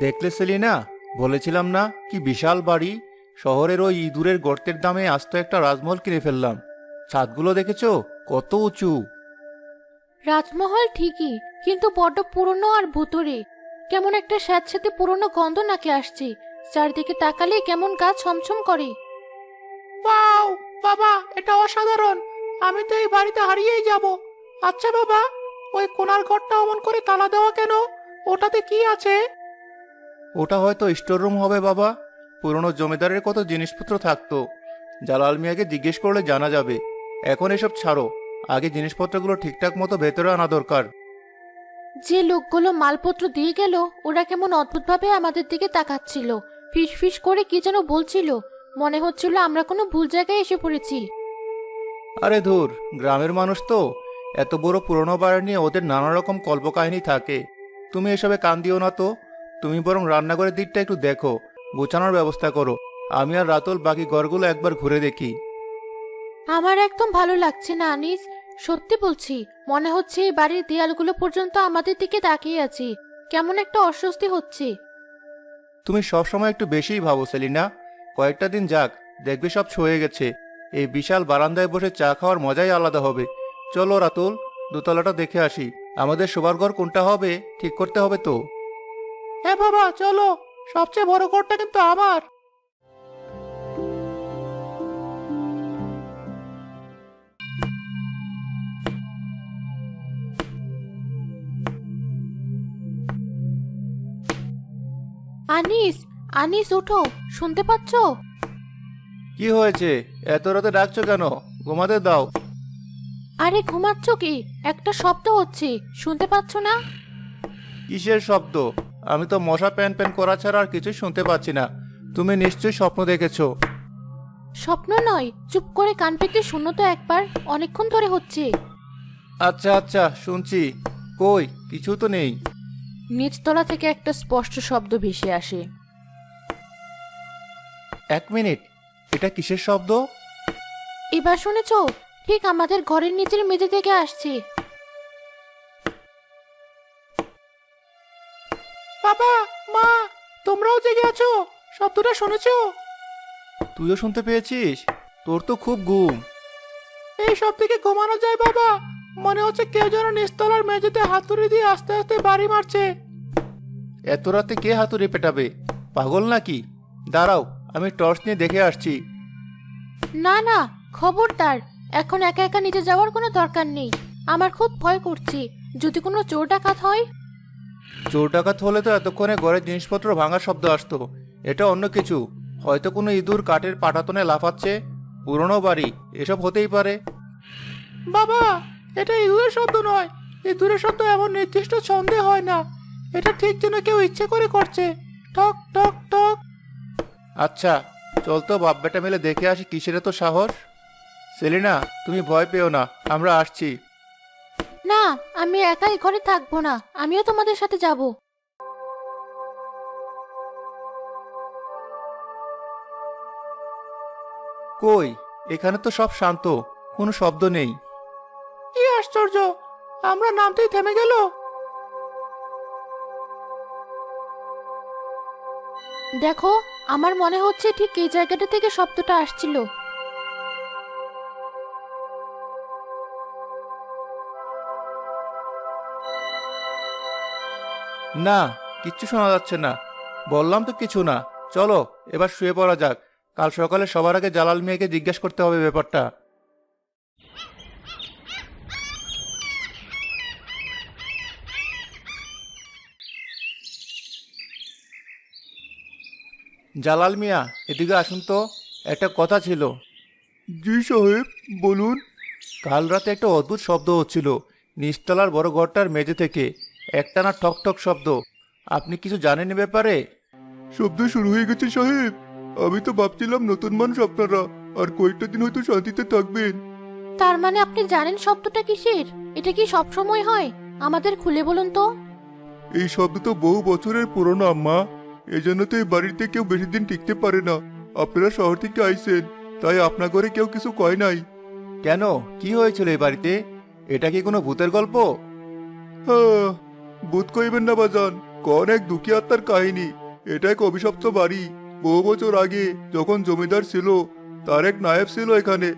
দেখলে সেলিনা, বলেছিলাম না কি বিশাল বাড়ি। শহরের ওই ইঁদুরের গর্তের দামে আস্ত একটা রাজমহল কিনে ফেললাম। ছাদগুলো দেখেছো কত উঁচু। রাজমহল ঠিকই, কিন্তু বড্ড পুরনো আর ভুতুড়ে। কেমন একটা স্যাঁতসেঁতে পুরনো গন্ধ নাকে আসছে। চারদিকে তাকালে কেমন গা ছমছম করে। ওয়াও, বাবা এটা অসাধারণ। আমি তো এই বাড়িতে হারিয়েই যাব। আচ্ছা বাবা, ওই কোণার ঘরটা অমন করে তালা দেওয়া কেন? ওটাতে কি আছে? ওটা হয়তো স্টোর রুম হবে বাবা। পুরনো জমিদারের কত জিনিসপত্র থাকতো। জালাল মিয়াকে জিজ্ঞেস করলে জানা যাবে। এখন এসব ছাড়ো, আগে জিনিসপত্রগুলো ঠিকঠাক মতো ভেতরে আনা দরকার। যে লোকগুলো মালপত্র দিয়ে গেল ওরা কেমন অদ্ভুতভাবে আমাদের দিকে তাকাচ্ছিল। ফিস ফিস করে কি যেন বলছিল। মনে হচ্ছিল আমরা কোনো ভুল জায়গায় এসে পড়েছি। আরে ধুর, গ্রামের মানুষ তো। এত বড় পুরনো বাড়ি নিয়ে ওদের নানা রকম কল্পকাহিনী থাকে। তুমি এসবে কান দিও না তো। তুমি বরং রান্নাঘরের দিকটা একটু দেখো, গোছানোর ব্যবস্থা করো। আমি আর রাতুল বাকি ঘরগুলো একবার ঘুরে দেখি। আমার একদম ভালো লাগছে না আনিস। সত্যি বলছি, মনে হচ্ছে এই বাড়ির দেয়ালগুলো পর্যন্ত আমাদের দিকে তাকিয়ে আছে। কেমন একটা অস্বস্তি হচ্ছে। তুমি সবসময় একটু বেশিই ভাবো সেলিনা। কয়েকটা দিন যাক, দেখবে সব ছয়ে গেছে। এই বিশাল বারান্দায় বসে চা খাওয়ার মজাই আলাদা হবে। চলো রাতুল, দোতলাটা দেখে আসি। আমাদের শোবার ঘর কোনটা হবে ঠিক করতে হবে তো। হ্যাঁ বাবা চলো, সবচেয়ে বড় ঘরটা কিন্তু আমার। আনিস, আনিস ওঠো, শুনতে পাচ্ছো? কি হয়েছে? এত রাতে ডাকছো কেন? ঘুমাতে দাও। আরে ঘুমাচ্ছ কি? একটা শব্দ হচ্ছে, শুনতে পাচ্ছ না? কিসের শব্দ? আমি তো মশা প্যান প্যান করা ছাড়া আর কিছুই শুনতে পাচ্ছি না। তুমি নিশ্চয়ই স্বপ্ন দেখেছো। স্বপ্ন নয়, চুপ করে কান পেতে শুনো তো একবার। অনেকক্ষণ ধরে হচ্ছে। আচ্ছা আচ্ছা, শুনছি। কই, কিছু তো নেই। নিচতলা থেকে একটা স্পষ্ট শব্দ ভেসে আসে। এক মিনিট, এটা কিসের শব্দ? এবার শুনেছো? ঠিক আমাদের ঘরের নিচের মেঝে থেকে আসছে। বাবা, মা, তোমরাও জেগে আছো? শব্দটা শুনেছো? তুইও শুনতে পেয়েছিস? তোর তো খুব ঘুম। এই সব থেকে ঘুমানো যায় বাবা? মনে হচ্ছে কেউ যেন নিচতলার মেঝেতে হাতুড়ি দিয়ে আস্তে আস্তে বাড়ি মারছে। এত রাতে কে হাতুড়ি পেটাবে? পাগল নাকি? দাঁড়াও, আমি টর্চ নিয়ে দেখে আসছি। না না, খবরদার। এখন একা একা নিচে যাওয়ার কোনো দরকার নেই। আমার খুব ভয় করছে। যদি কোনো চোর ডাকাত হয়। চোর ডাকাত হলে তো এতক্ষণে ঘরের জিনিসপত্র ভাঙার শব্দ আসতো। এটা অন্য কিছু। হয়তো কোনো ইঁদুর কাঠের পাটাতনে লাফাচ্ছে। পুরনো বাড়ি, এসব হতেই পারে। বাবা, এটা ইঁদুরের শব্দ নয়। ইঁদুরের শব্দ এমন নির্দিষ্ট ছন্দে হয় না। এটা ঠিক যেন কেউ ইচ্ছে করে করছে। টক টক টক। আচ্ছা, চল তো বাপ বেটা মিলে দেখে আসি কিসের এত সাহস। সেলিনা, তুমি ভয় পেও না, আমরা আসছি। না, আমি একাই ঘরে থাকবো না। আমিও তোমাদের সাথে যাব। কই, এখানে তো সব শান্ত, কোনো শব্দ নেই। কি আশ্চর্য, আমরা নামতেই থেমে গেল। দেখো, আমার মনে হচ্ছে ঠিক এই জায়গাটা থেকে শব্দটা আসছিল। না, কিচ্ছু শোনা যাচ্ছে না। বললাম তো কিছু না। চলো, এবার শুয়ে পড়া যাক। কাল সকালে সবার আগে জালাল মিয়াকে জিজ্ঞেস করতে হবে ব্যাপারটা। জালাল মিয়া, এদিকে আসুন তো। একটা কথা ছিল। জি সাহেব, বলুন। কাল রাতে একটা অদ্ভুত শব্দ হচ্ছিল নিচতলার বড় ঘরটার মেঝে থেকে। একটানা ঠক ঠক শব্দ। আপনি কিছু জানেন এ ব্যাপারে? শব্দ শুরু হয়ে গেছে সাহেব। আমি তো ভাবছিলাম নতুন মানুষ আপনারা, আর কয়েকটা দিন হয়তো শান্তিতে থাকবেন। তার মানে আপনি জানেন শব্দটা কিসের? এটা কি সব সময় হয়? আমাদের খুলে বলুন তো। এই শব্দ তো বহু বছরের পুরনো আম্মা। এজন্য তো এই বাড়িতে কেউ বেশি দিন টিকতে পারে না। আপনারা শহর থেকে আইছেন, তাই আপনার ঘরে কেউ কিছু কয় নাই। কেন, কি হয়েছিল এই বাড়িতে? এটা কি কোনো ভূতের গল্প? হ্যাঁ, বোধ কইবেন না বাজান। কোন এক দুঃখী আত্মার কাহিনী। এটা এক অভিশপ্ত বাড়ি। বহু বছর আগে যখন জমিদার ছিল, তার এক নায়েব ছিল এখানে।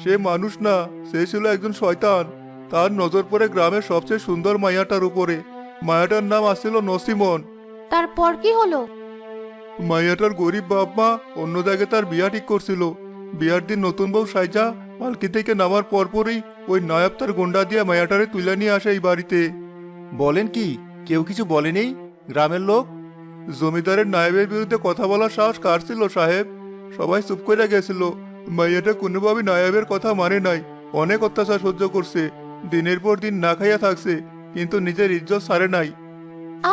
সে মানুষ না, সে ছিল একজন শয়তান। তার নজর পড়ে গ্রামের সবচেয়ে সুন্দর মাইয়াটার উপরে। মায়াটার নাম আসছিল নসিমন। তারপর কি হলো? মাইয়াটার গরিব বাপ মা অন্য জায়গায় তার বিয়া ঠিক করছিল। বিয়ার দিন নতুন বউ সাইজা পালকি থেকে নামার পরপরই ওই নায়ব তার গুন্ডা দিয়ে মায়াটারে তুলে নিয়ে আসে এই বাড়িতে। বলেন কি, কেউ কিছু বলেনি গ্রামের লোক? জমিদারের নায়েবের বিরুদ্ধে কথা বলার সাহস কার ছিল সাহেব? সবাই চুপ করে গেছিল। মাইয়াটা কোনোভাবে নায়েবের কথা মানে নাই। অনেক অত্যাচার সহ্য করছে, দিনের পর দিন না খাইয়া থাকছে, কিন্তু নিজের ইজ্জত ছাড়ে নাই।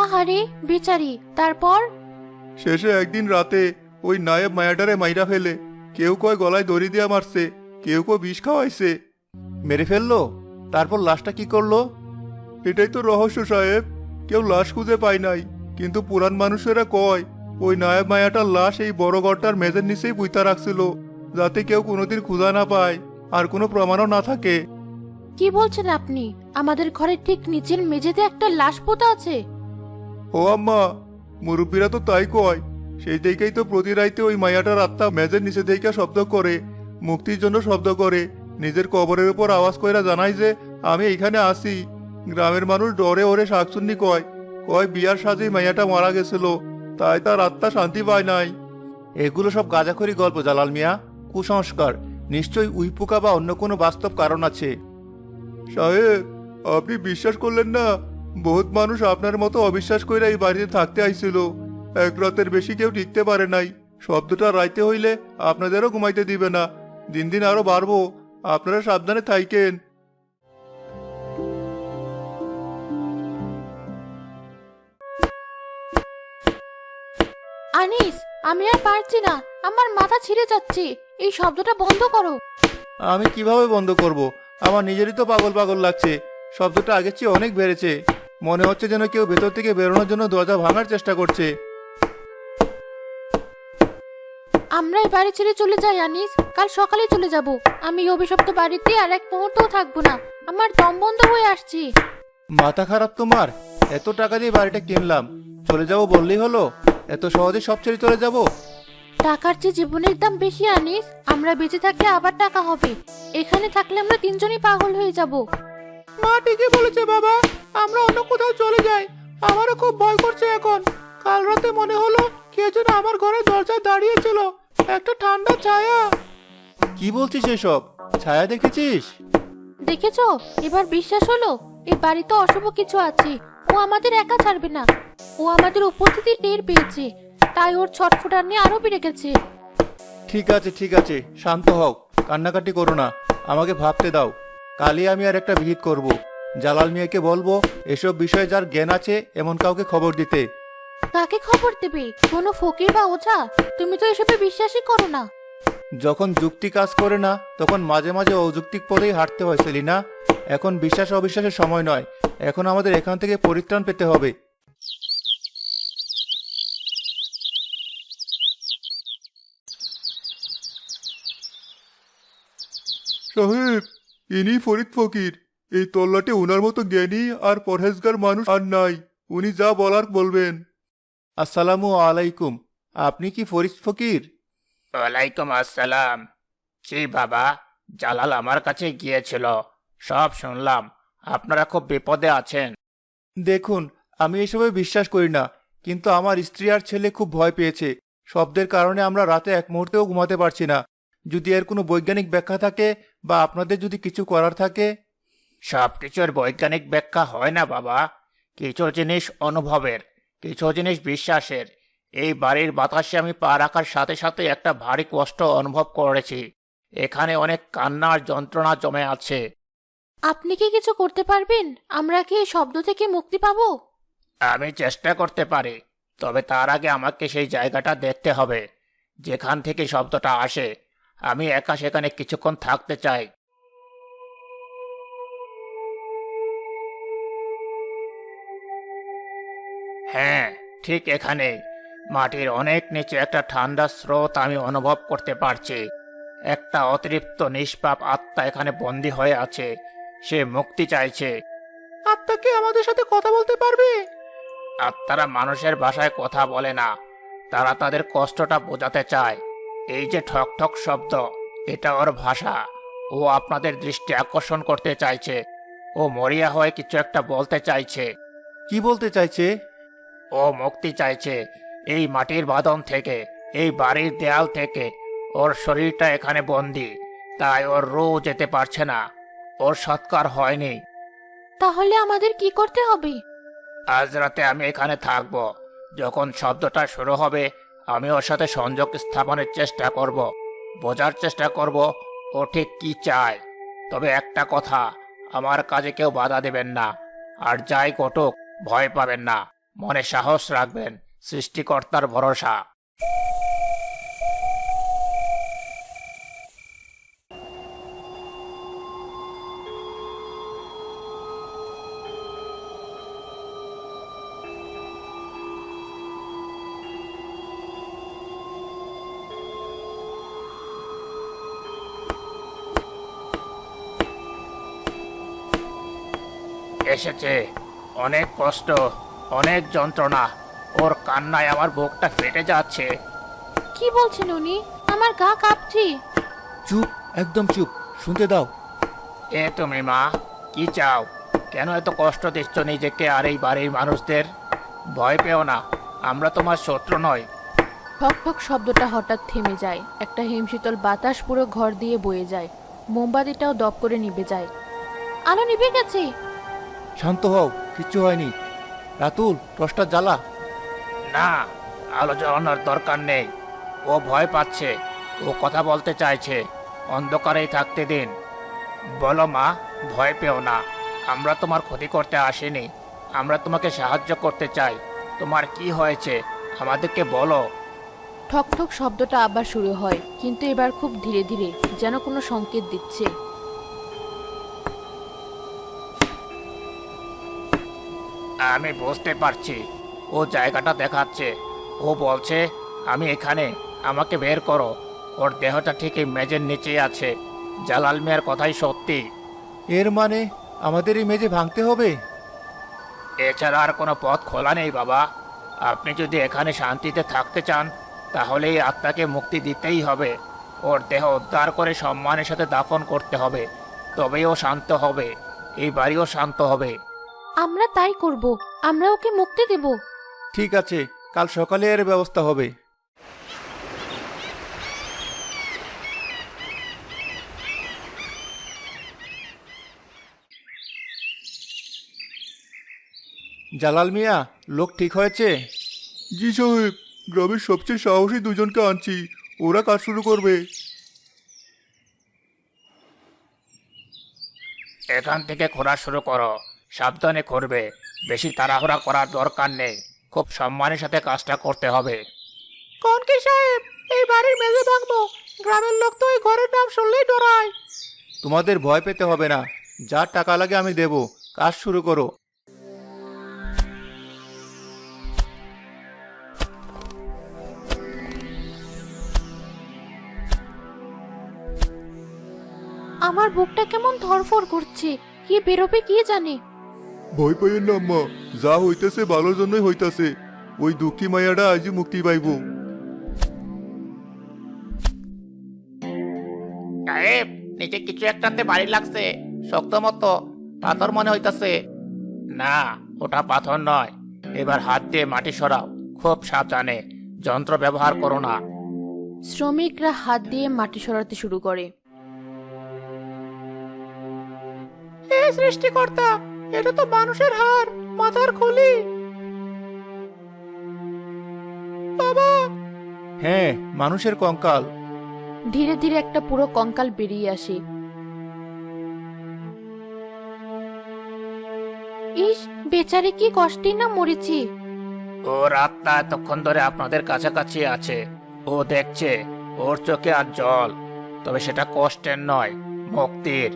আহারে বেচারি, তারপর? শেষে একদিন রাতে ওই নায়েব মায়াটারে মাইরা ফেলে। কেউ কয় গলায় দড়ি দিয়া মারছে, কেউ কেউ বিষ খাওয়াইছে। মেরে ফেললো? তারপর লাশটা কি করলো? এটাই তো রহস্য সাহেব। কেউ লাশ খুঁজে পায় নাই, কিন্তু পুরান মানুষেরা কয় ওই নায়েব মায়াটার লাশ এই বড় ঘরটার মেঝের নিচেই পুঁতা রাখছিল, যাতে কেউ কোনোদিন খুঁজা না পায় আর কোনো প্রমাণও না থাকে। কি বলছেন আপনি? আমাদের ঘরের ঠিক নিচের মেঝেতে একটা লাশ পোতা আছে? ও আম্মা, মুরব্বীরা তো তাই কয়। সেই দিকেই তো প্রতি রাইতে ওই মায়াটার আত্মা মেঝের নিচে থেকে শব্দ করে, মুক্তির জন্য শব্দ করে। নিজের কবরের উপর আওয়াজ কইরা জানাই যে আমি এখানে আসি। গ্রামের মানুষ ডরে ওরে শাকচুন্নি কয়। কয় বিয়ার সাজেই মাইয়াটা মারা গেছিল, তাই তার আত্মা শান্তি পায় নাই। এগুলো সব গাঁজাখড়ি গল্প জালাল মিয়া, কুসংস্কার। নিশ্চয়ই উইপোকা বা অন্য কোনো বাস্তব কারণ আছে। সাহেব, আপনি বিশ্বাস করলেন না? বহুত মানুষ আপনার মতো অবিশ্বাস কইরা এই বাড়িতে থাকতে আইছিল। এক রাতের বেশি কেউ টিকতে পারে নাই। শব্দটা রাইতে হইলে আপনাদেরও ঘুমাইতে দিবে না। দিন দিন আরো বাড়বো, আপনারা সাবধানে থাইকেন। আনিস, আমি আর পারছি না, আমার মাথা ছিঁড়ে যাচ্ছে। এই শব্দটা বন্ধ করো। আমি কিভাবে বন্ধ করব? আমার নিজেরই তো পাগল পাগল লাগছে। শব্দটা আগের চেয়ে অনেক বেড়েছে। মনে হচ্ছে যেন কেউ ভেতর থেকে বেরোনোর জন্য দরজা ভাঙার চেষ্টা করছে। আমরা এই বাড়ি ছেড়ে চলে যাই আনিস, কাল সকালে চলে যাব। আমি এই অভিশপ্ত বাড়িতে আর এক মুহূর্তও থাকবো না। আমার দম বন্ধ হয়ে আসছে। মাথা খারাপ তোমার? এত টাকা দিয়ে বাড়িটা কিনলাম, চলে যাবো বললেই হলো? এত সহজে সব ছেড়ে চলে যাব? টাকার চেয়ে জীবনের দাম বেশি আনিস। আমরা বেঁচে থাকলে আবার টাকা হবে, এখানে থাকলে আমরা তিনজনই পাগল হয়ে যাব। মা ঠিকই বলেছে বাবা, আমরা অন্য কোথাও চলে যাই। আমারও খুব ভয় করছে এখন। কাল রাতে মনে হলো কে যেন আমার ঘরে দরজায় দাঁড়িয়েছিল, একটা ঠান্ডা ছায়া। কি বলছিস এসব? ছায়া দেখেছিস? দেখেছো, এবার বিশ্বাস হলো? এই বাড়িতে অশুভ কিছু আছে। ও আমাদের একা ছাড়বে না। ও আমাদের উপস্থিতি টের পেয়েছে, তাই ওর ছটফটার নিয়ে আরো বেড়ে গেছে। ঠিক আছে ঠিক আছে, শান্ত হও, কান্নাকাটি করো না। আমাকে ভাবতে দাও। কালই আমি আর একটা ভিজিট করব। জালাল মিয়াকে বলবো এসব বিষয়ে যার জ্ঞান আছে এমন কাউকে খবর দিতে। কাকে খবর দেবে? কোনো ফকির বা ওঝা? তুমি তো এসবে বিশ্বাসই করো না। যখন যুক্তি কাজ করে না, তখন মাঝে মাঝে অযৌক্তিক পথেই হাঁটতে হয় সেলিনা। এখন বিশ্বাস অবিশ্বাসের সময় নয়, এখন আমাদের এখান থেকে পরিত্রাণ পেতে হবে। সাহেব, ইনি ফরিদ ফকির। এই তল্লাটে ওনার মতো জ্ঞানী আর পরহেজগার মানুষ আর নাই। উনি যা বলার বলবেন। আসসালামু আলাইকুম। আপনি কি ফরিদ ফকির? ওয়ালাইকুম আসসালাম। জি বাবা, জালাল আমার কাছে গিয়েছিল, সব শুনলাম। আপনারা খুব বিপদে আছেন। দেখুন, আমি এসবে বিশ্বাস করি না, কিন্তু আমার স্ত্রী আর ছেলে খুব ভয় পেয়েছে। শব্দের কারণে আমরা রাতে এক মুহূর্তেও ঘুমাতে পারছি না। যদি এর কোনো বৈজ্ঞানিক ব্যাখ্যা থাকে বা আপনাদের যদি কিছু করার থাকে। সবকিছুর বৈজ্ঞানিক ব্যাখ্যা হয় না বাবা। কিছু জিনিস অনুভবের, কিছু জিনিস বিশ্বাসের। এই বাড়ির বাতাসে আমি পা রাখার সাথে সাথে একটা ভারী কষ্ট অনুভব করেছি। এখানে অনেক কান্নার যন্ত্রণা জমে আছে। আপনি কি কিছু করতে পারবেন? আমরা কি এই শব্দ থেকে মুক্তি পাবো? আমি চেষ্টা করতে পারি, তবে তার আগে আমাকে সেই জায়গাটা দেখতে হবে যেখান থেকে শব্দটা আসে। আমি একা সেখানে কিছুক্ষণ থাকতে চাই। হ্যাঁ, ঠিক এখানে মাটির অনেক নিচে একটা ঠান্ডা স্রোত আমি অনুভব করতে পারছি। একটা অতিরিক্ত নিষ্পাপ আত্মা এখানে বন্দী হয়ে আছে। সে মুক্তি চাইছে। আত্মা কি আমাদের সাথে কথা বলতে পারবে? আত্মারা মানুষের ভাষায় কথা বলে না, তারা তাদের কষ্টটা বোঝাতে চায়। এই যে ঠক ঠক শব্দ, এটা ওর ভাষা। ও আপনাদের দৃষ্টি আকর্ষণ করতে চাইছে। ও মরিয়া হয়ে কিছু একটা বলতে চাইছে। কি বলতে চাইছে? ও মুক্তি চাইছে এই মাটির বাঁধন থেকে, এই বাড়ির দেয়াল থেকে। ওর শরীরটা এখানে বন্দি, তাই ওর রু যেতে পারছে না। ওর সৎকার হয়নি। তাহলে আমাদের কি করতে হবে? আজ রাতে আমি এখানে থাকবো। যখন শব্দটা শুরু হবে, আমি ওর সাথে সংযোগ স্থাপনের চেষ্টা করব, বোঝার চেষ্টা করব ও ঠিক কি চায়। তবে একটা কথা, আমার কাজে কেউ বাধা দেবেন না। আর যাই ঘটুক, ভয় পাবেন না, মনে সাহস রাখবেন, সৃষ্টিকর্তার ভরসা। এসেছে অনেক কষ্ট, অনেক যন্ত্রণা। ওর কান্নায় আমার বুকটা ফেটে যাচ্ছে। কি বলছেন উনি? আমার গা কাঁপছে। চুপ, একদম চুপ, শুনতে দাও। এ তুমি মা, কি চাও? কেন এত কষ্ট দিচ্ছ নিজেকে আর এই বাড়ির মানুষদের? ভয় পেও না, আমরা তোমার শত্রু নই। ঠক ঠক শব্দটা হঠাৎ থেমে যায়। একটা হিমশীতল বাতাস পুরো ঘর দিয়ে বয়ে যায়। মোমবাতিটাও দপ করে নিভে যায়। আলো নিভে গেছে। শান্ত হও, কিচ্ছু হয়নি। রাতুল, টর্চটা জ্বালা। না, আলো জ্বালানোর দরকার নেই। ও ভয় পাচ্ছে, ও কথা বলতে চাইছে। অন্ধকারেই থাকতে দিন। বলো মা, ভয় পেও না, আমরা তোমার ক্ষতি করতে আসিনি। আমরা তোমাকে সাহায্য করতে চাই। তোমার কি হয়েছে আমাদেরকে বলো। ঠক ঠক শব্দটা আবার শুরু হয়, কিন্তু এবার খুব ধীরে ধীরে, যেন কোনো সংকেত দিচ্ছে। আমি বুঝতে পারছি, ও জায়গাটা দেখাচ্ছে। ও বলছে আমি এখানে, আমাকে বের করো। ওর দেহটা ঠিক এই মেজের নিচেই আছে। জালাল মিয়ার কথাই সত্যি। এর মানে আমাদের এই মেঝে ভাঙতে হবে? এছাড়া আর কোনো পথ খোলা নেই বাবা। আপনি যদি এখানে শান্তিতে থাকতে চান, তাহলে এই আত্মাকে মুক্তি দিতেই হবে। ওর দেহ উদ্ধার করে সম্মানের সাথে দাফন করতে হবে, তবেই ও শান্ত হবে, এই বাড়িও শান্ত হবে। আমরা তাই করব। আমরা ওকে মুক্তি দেব। ঠিক আছে, কাল সকালে এর ব্যবস্থা হবে। জালাল মিয়া, লোক ঠিক হয়েছে? জি সাহেব, গ্রামের সবচেয়ে সাহসী দুজনকে আনছি, ওরা কাজ শুরু করবে। এখান থেকে খোঁড়া শুরু করো, সাবধানে করবে। বেশি তাড়াহুড়া করার দরকার নেই, খুব সম্মানের সাথে কাজটা করতে হবে। কোন কি সাহেব, এই বাড়ির মেঝে ভাঙবো? গ্রামের লোক তো এই ঘরের নাম শুনলেই ডরায়। তোমাদের ভয় পেতে হবে না, যা টাকা লাগে আমি দেব, কাজ শুরু করো। আমার বুকটা কেমন ধড়ফড় করছে। কি বেরোবে কি জানে। ভয় পাইয়েন না আম্মা, যা হইতেছে ভালোর জন্যই হইতাছে। ওই দুঃখী মাইয়াটা আজই মুক্তি পাইব। সাহেব, নিচে কিছু একটাতে বাড়ি লাগছে, শক্ত মতো পাথর মনে হইতাছে। না, ওটা পাথর নয়। এবার হাত দিয়ে মাটি সরাও, খুব সাবধানে, যন্ত্র ব্যবহার করো না। শ্রমিকরা হাত দিয়ে মাটি সরাতে শুরু করে। এ সৃষ্টিকর্তা, এটা তো মানুষের হাড়, মাথার খুলি। বাবা, হ্যাঁ, মানুষের কঙ্কাল। ধীরে ধীরে একটা পুরো কঙ্কাল বেরিয়ে আসে। ইস, বেচারি কি কষ্টে না মরেছে। ওর আত্মা এতক্ষণ ধরে আপনাদের কাছাকাছি আছে। ও দেখছে, ওর চোখে আর জল। তবে সেটা কষ্টের নয়, মুক্তির।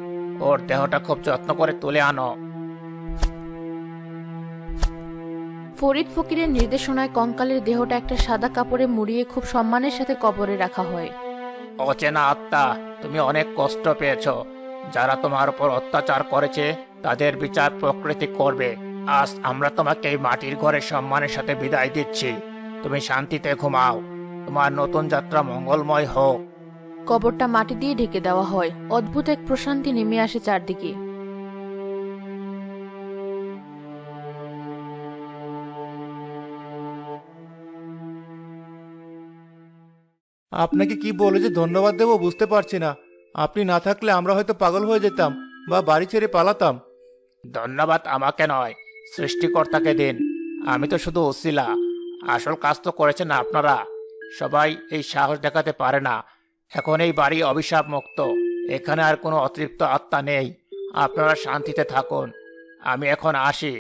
ওর দেহটা খুব যত্ন করে তুলে আনো। ফরিদ ফকিরের নির্দেশনায় কঙ্কালের দেহটা একটা সাদা কাপড়ে মুড়িয়ে খুব সম্মানের সাথে কবরে রাখা হয়। অচেনা আত্মা, তুমি অনেক কষ্ট পেয়েছো। যারা তোমার উপর অত্যাচার করেছে, তাদের বিচার প্রকৃতি করবে। আজ আমরা তোমাকে এই মাটির ঘরে সম্মানের সাথে বিদায় দিচ্ছি। তুমি শান্তিতে ঘুমাও। তোমার নতুন যাত্রা মঙ্গলময় হোক। কবরটা মাটি দিয়ে ঢেকে দেওয়া হয়। অদ্ভুত এক প্রশান্তি নেমে আসে চারদিকে। আপনাকে কি বলে যে ধন্যবাদ দেবো বুঝতে পারছি না। আপনি না থাকলে আমরা হয়তো পাগল হয়ে যেতাম বা বাড়ি ছেড়ে পালাতাম। ধন্যবাদ আমাকে নয়, সৃষ্টিকর্তাকে দিন। আমি তো শুধু ওসিলা। আসল কাজ তো করেছেন আপনারা। সবাই এই সাহস দেখাতে পারে না। এখন এই বাড়ি অভিশাপ মুক্ত। এখানে আর কোনো অতৃপ্ত আত্মা নেই। আপনারা শান্তিতে থাকুন। আমি এখন আসি।